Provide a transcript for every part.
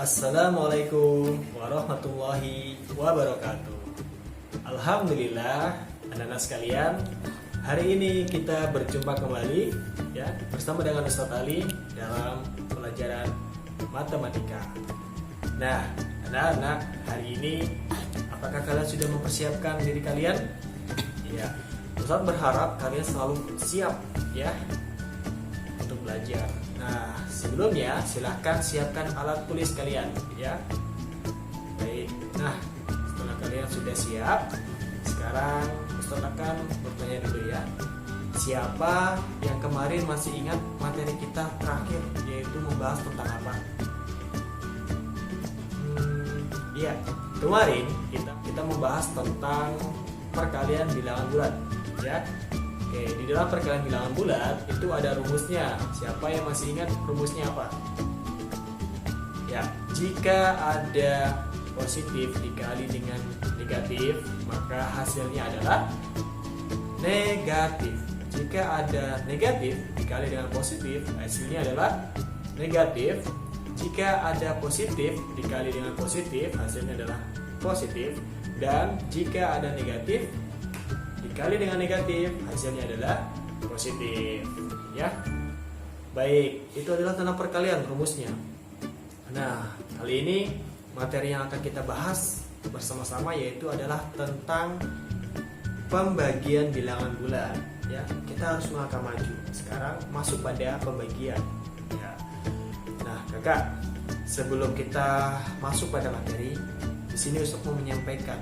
Assalamualaikum warahmatullahi wabarakatuh. Alhamdulillah, anak-anak sekalian, hari ini kita berjumpa kembali ya bersama dengan Ustadz Ali dalam pelajaran matematika. Nah, anak-anak, hari ini apakah kalian sudah mempersiapkan diri kalian? Ya, Ustadz berharap kalian selalu siap ya untuk belajar. Nah, sebelumnya silahkan siapkan alat tulis kalian ya. Baik, nah setelah kalian sudah siap, sekarang Ustadz akan bertanya dulu ya. Siapa yang kemarin masih ingat materi kita terakhir, yaitu membahas tentang apa? Iya, kemarin kita membahas tentang perkalian bilangan bulat ya. Oke, di dalam perkalian bilangan bulat itu ada rumusnya. Siapa yang masih ingat rumusnya apa? Ya, jika ada positif dikali dengan negatif, maka hasilnya adalah negatif. Jika ada negatif dikali dengan positif, hasilnya adalah negatif. Jika ada positif dikali dengan positif, hasilnya adalah positif. Dan jika ada negatif dikali dengan negatif, hasilnya adalah positif ya. Baik, itu adalah tentang perkalian rumusnya. Nah, kali ini materi yang akan kita bahas bersama-sama yaitu adalah tentang pembagian bilangan bulat ya. Kita harus melangkah maju. Sekarang masuk pada pembagian ya. Nah, Kakak, sebelum kita masuk pada materi, di sini Ustadz mau menyampaikan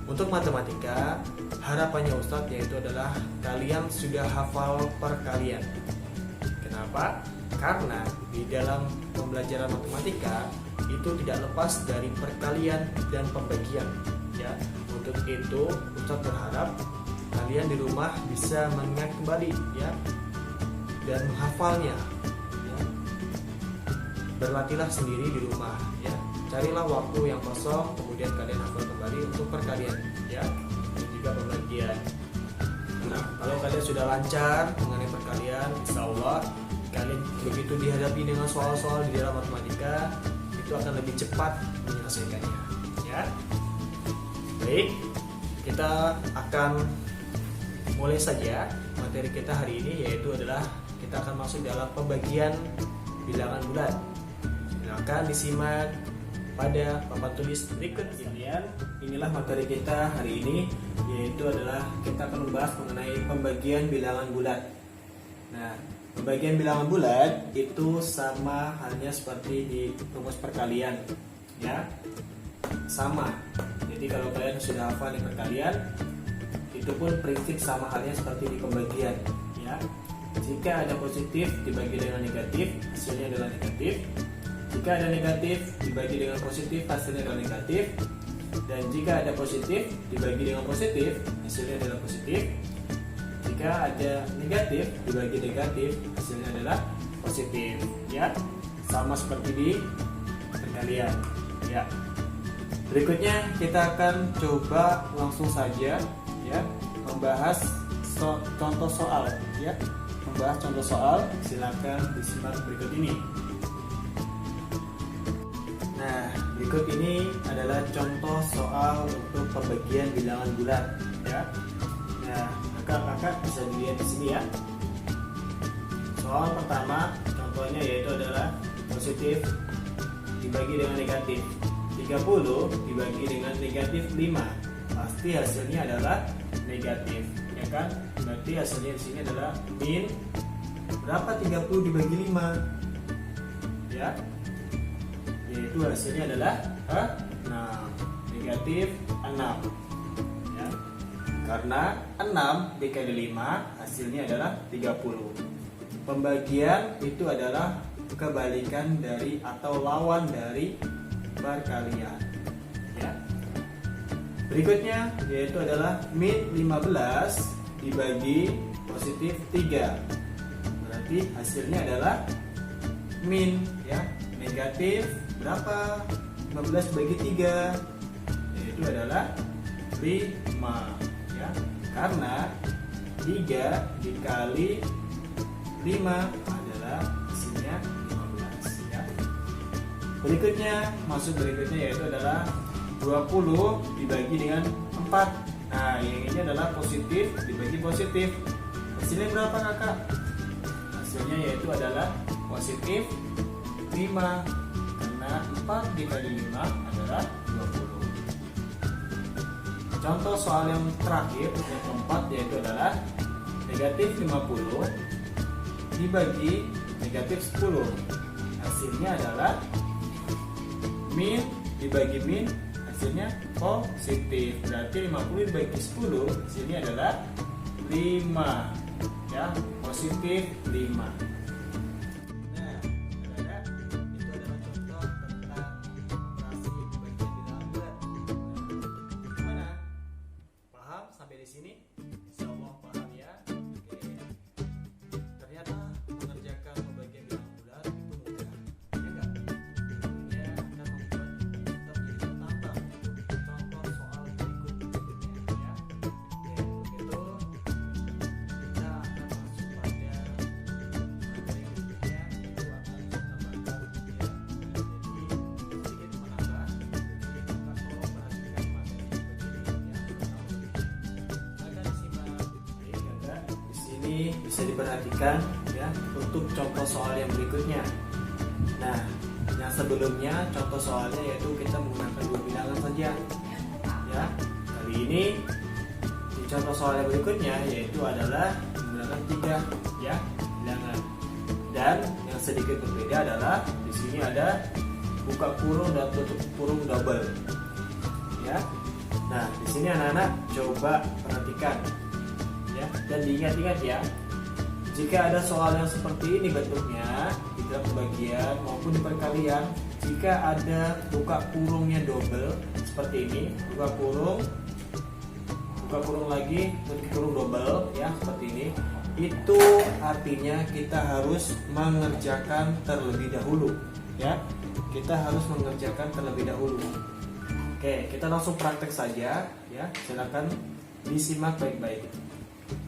untuk matematika, harapannya Ustadz yaitu adalah kalian sudah hafal perkalian. Kenapa? Karena di dalam pembelajaran matematika itu tidak lepas dari perkalian dan pembagian ya. Untuk itu Ustadz berharap kalian di rumah bisa mengingat kembali ya dan menghafalnya ya. Berlatihlah sendiri di rumah ya. Carilah waktu yang kosong, kemudian kalian hafal kembali untuk perkalian ya, dan juga pembagian. Nah, kalau kalian sudah lancar mengenai perkalian, insya Allah kalian begitu dihadapi dengan soal-soal di dalam matematika itu akan lebih cepat menyelesaikannya ya. Baik, kita akan mulai saja materi kita hari ini, yaitu adalah kita akan masuk dalam pembagian bilangan bulat. Silakan disimak pada papan tulis berikut kalian. Inilah materi kita hari ini, yaitu adalah kita akan membahas mengenai pembagian bilangan bulat. Nah, pembagian bilangan bulat itu sama halnya seperti di rumus perkalian ya, sama. Jadi kalau kalian sudah hafal di perkalian, itu pun prinsip sama halnya seperti di pembagian ya. Jika ada positif dibagi dengan negatif, hasilnya adalah negatif. Jika ada negatif dibagi dengan positif, hasilnya adalah negatif. Dan jika ada positif dibagi dengan positif, hasilnya adalah positif. Jika ada negatif dibagi negatif, hasilnya adalah positif ya. Sama seperti di perkalian ya. Berikutnya kita akan coba langsung saja ya membahas contoh soal ya. Membahas contoh soal, silakan disimak berikut ini. Nah, berikut ini adalah contoh soal untuk pembagian bilangan bulat ya. Nah, kakak bisa dilihat di sini ya. Soal pertama contohnya yaitu adalah positif dibagi dengan negatif. 30 dibagi dengan negatif 5. Pasti hasilnya adalah negatif, ya kan? Berarti hasilnya di sini adalah min berapa 30 dibagi 5? Ya. Yaitu hasilnya adalah 6, negatif 6 ya. Karena 6 dikali 5 hasilnya adalah 30. Pembagian itu adalah kebalikan dari atau lawan dari perkalian ya. Berikutnya yaitu adalah min 15 dibagi positif 3. Berarti hasilnya adalah min ya, negatif berapa? 15 bagi 3 yaitu adalah 5 ya. Karena 3 dikali 5 adalah hasilnya 15 ya. Maksud berikutnya yaitu adalah 20 dibagi dengan 4. Nah, yang ini adalah positif dibagi positif. Hasilnya berapa kakak? Hasilnya yaitu adalah positif 5. Karena 4 dikali 5 adalah 20. Contoh soal yang terakhir, yang keempat, yaitu adalah negatif 50 dibagi negatif 10. Hasilnya adalah min dibagi min, hasilnya positif. Berarti 50 dibagi 10, hasilnya adalah 5. Ya, positif 5. Nah, itu adalah contoh tentang operasi pembagian bilangan bulat. Gimana? Paham sampai di sini? Insyaallah paham ya. Oke. Ternyata mengerjakan pembagian bilangan bulat itu mudah. Ya enggak? Tentunya akan membuat kita menjadi tertantang untuk contoh soal berikutnya ya. Oke, untuk itu kita akan masuk pada materi berikutnya, itu akan menambahkan ya. Jadi sedikit menambah. Jadi kita tolong perhatikan materi begini ya. Akan disimak. Oke, kakak. Di sini bisa diperhatikan ya untuk contoh soal yang berikutnya. Nah, yang sebelumnya contoh soalnya yaitu kita menggunakan 2 bilangan saja. Ya, kali ini di contoh soal yang berikutnya yaitu adalah menggunakan 3 ya bilangan. Dan yang sedikit berbeda adalah di sini ada buka kurung dan tutup kurung double. Ya. Nah, di sini anak-anak coba perhatikan ya dan diingat-ingat ya. Jika ada soal yang seperti ini bentuknya di dalam pembagian maupun di perkalian, jika ada buka kurungnya double seperti ini, buka kurung lagi, tutup kurung double ya seperti ini, itu artinya kita harus mengerjakan terlebih dahulu ya. Kita harus mengerjakan terlebih dahulu. Oke, kita langsung praktek saja ya. Silakan disimak baik-baik.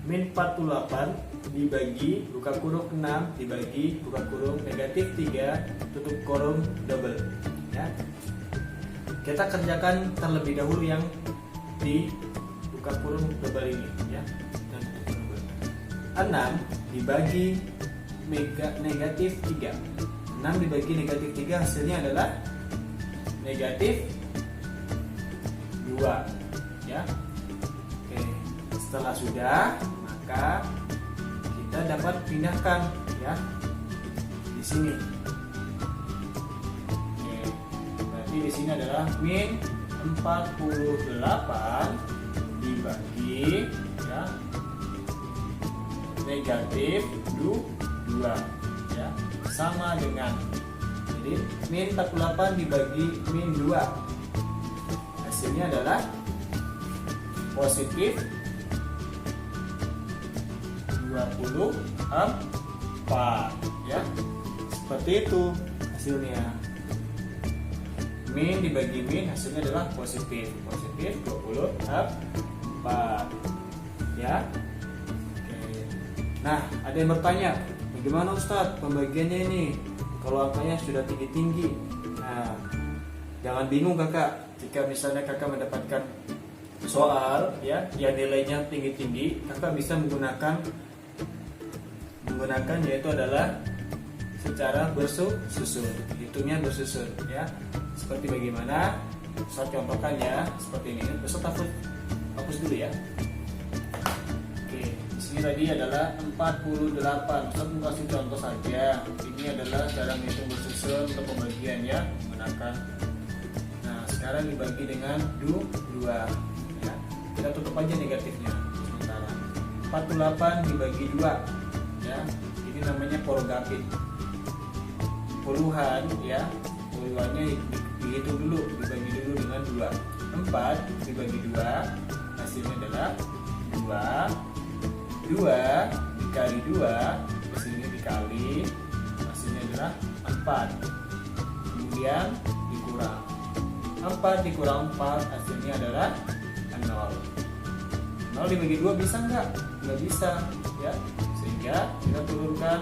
Min 48 dibagi buka kurung 6 dibagi buka kurung negatif 3 tutup kurung double ya. Kita kerjakan terlebih dahulu yang di buka kurung double ini ya. Dan tutup double. 6 dibagi negatif 3. 6 dibagi negatif 3 hasilnya adalah negatif 2 ya. Oke, setelah sudah maka kita dapat pindahkan ya di sini. Oke, berarti di sini adalah min 48 dibagi ya negatif 2 ya sama dengan, jadi min 48 dibagi min 2 hasilnya adalah positif 24 ya. Seperti itu hasilnya. Min dibagi min hasilnya adalah positif 24 ya. Oke. Nah, ada yang bertanya, bagaimana Ustadz pembagiannya ini kalau angkanya sudah tinggi-tinggi? Nah, jangan bingung kakak, jika misalnya kakak mendapatkan soal ya yang nilainya tinggi-tinggi, kakak bisa menggunakan yaitu adalah secara bersusun, hitungnya bersusun ya. Seperti bagaimana saya contohkan ya, seperti ini. Besok hapus dulu ya. Oke, di sini tadi adalah 48. Ustaz kasih contoh saja. Ini adalah cara menghitung bersusun untuk pembagian ya, menggunakan. Nah, sekarang dibagi dengan 2 ya. Kita tutup aja negatifnya sementara. 48 dibagi 2 ya. Ini namanya porogatif. Puluhan ya. Puluhannya dihitung dulu, dibagi dulu dengan 2. 4 dibagi 2 hasilnya adalah 2 dikali 2, kesini dikali, hasilnya adalah 4. Kemudian dikurang 4 dikurang 4 hasilnya adalah 0 dibagi 2 bisa nggak? Nggak bisa ya, sehingga kita turunkan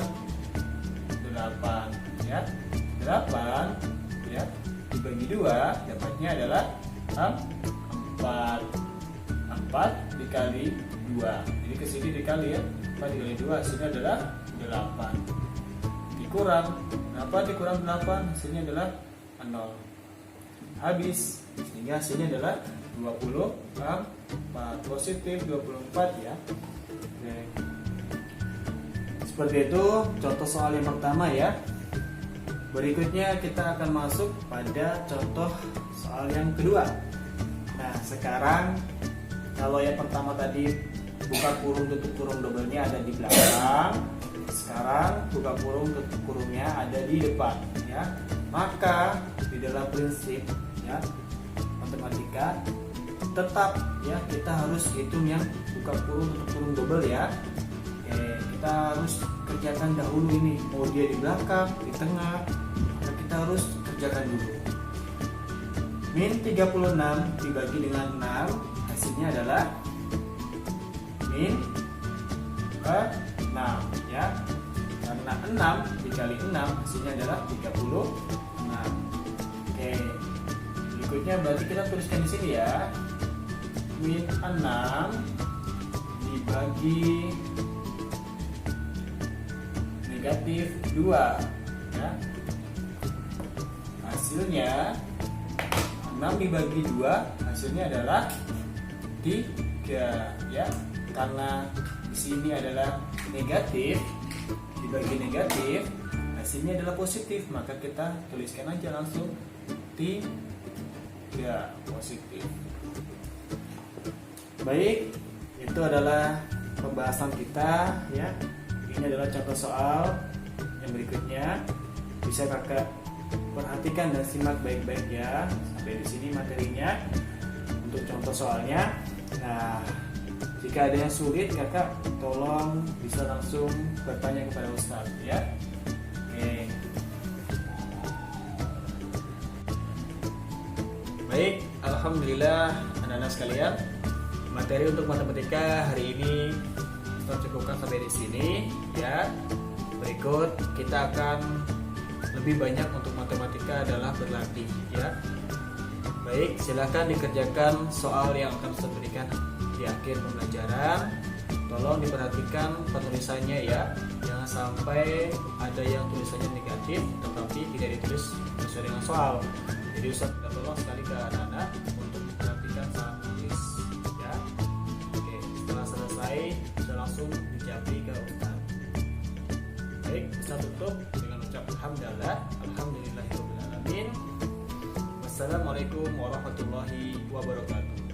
8 ya. 8 ya, dibagi 2 dapatnya adalah 4. 4 dikali 2. Jadi ke sini dikali ya. 4 dikali 2 hasilnya adalah 8. Dikurang. Kenapa dikurang 8? Hasilnya adalah 0. Habis. Sehingga hasilnya adalah 24. Positif 24 ya. Oke. Seperti itu contoh soal yang pertama ya. Berikutnya kita akan masuk pada contoh soal yang kedua. Nah, sekarang kalau yang pertama tadi buka kurung tutup kurung dobelnya ada di belakang. Sekarang buka kurung tutup kurungnya ada di depan ya. Maka di dalam prinsip ya matematika tetap ya kita harus hitung yang buka kurung tutup kurung dobel ya. Kita harus kerjakan dahulu ini, mau dia di belakang, di tengah, maka kita harus kerjakan dulu. Min 36 dibagi dengan 6 hasilnya adalah min 6 ya. Karena 6 dikali 6 hasilnya adalah 36. Oke. Berikutnya berarti kita tuliskan di sini ya. Min 6 dibagi negatif 2 ya. Hasilnya 6 dibagi 2 hasilnya adalah 3 ya. Karena di sini adalah negatif dibagi negatif hasilnya adalah positif, maka kita tuliskan aja langsung 3 positif. Baik, itu adalah pembahasan kita ya. Ini adalah contoh soal yang berikutnya. Bisa kakak perhatikan dan simak baik-baik ya. Sampai di sini materinya untuk contoh soalnya. Nah, jika ada yang sulit kakak tolong bisa langsung bertanya kepada Ustadz ya. Oke. Baik, alhamdulillah anak-anak sekalian, materi untuk matematika hari ini kita cukupkan sampai di sini ya. Berikut kita akan lebih banyak untuk matematika adalah berlatih ya. Baik, silakan dikerjakan soal yang akan saya berikan di akhir pembelajaran. Tolong diperhatikan penulisannya ya. Jangan sampai ada yang tulisannya negatif tetapi tidak ditulis sesuai dengan soal. Jadi Ustaz minta tolong sekali ke anak-anak untuk diperhatikan saat tulis ya. Oke, setelah selesai sudah langsung dijawab ke Ustaz. Baik, Ustaz tutup dengan ucap alhamdulillahirabbil alamin. Wassalamualaikum warahmatullahi wabarakatuh.